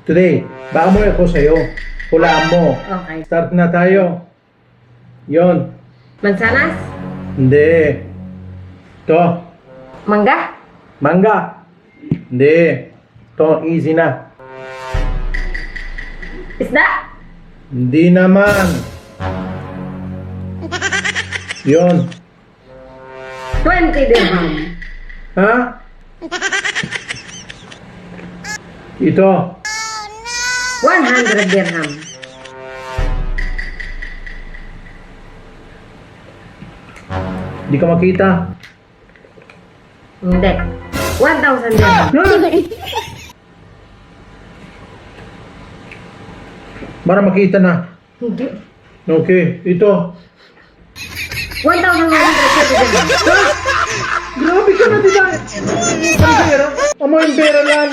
Today, baka mo ako sa'yo. Hulaan mo. Okay. Start na tayo. Yon. Mansanas? Hindi. To. Mangga? Mangga. Hindi. To, easy na. Isda? Hindi naman. Yon. 20 dirham. Ha? Ito. 100 dirham. Hindi ka makita. Hindi. 1,000 dirham. Ha? Para makita na. Hindi. Okay. Ito. 1,130 dirham. Grabe ka na, diba? Ang pera. Amo yung pera lang.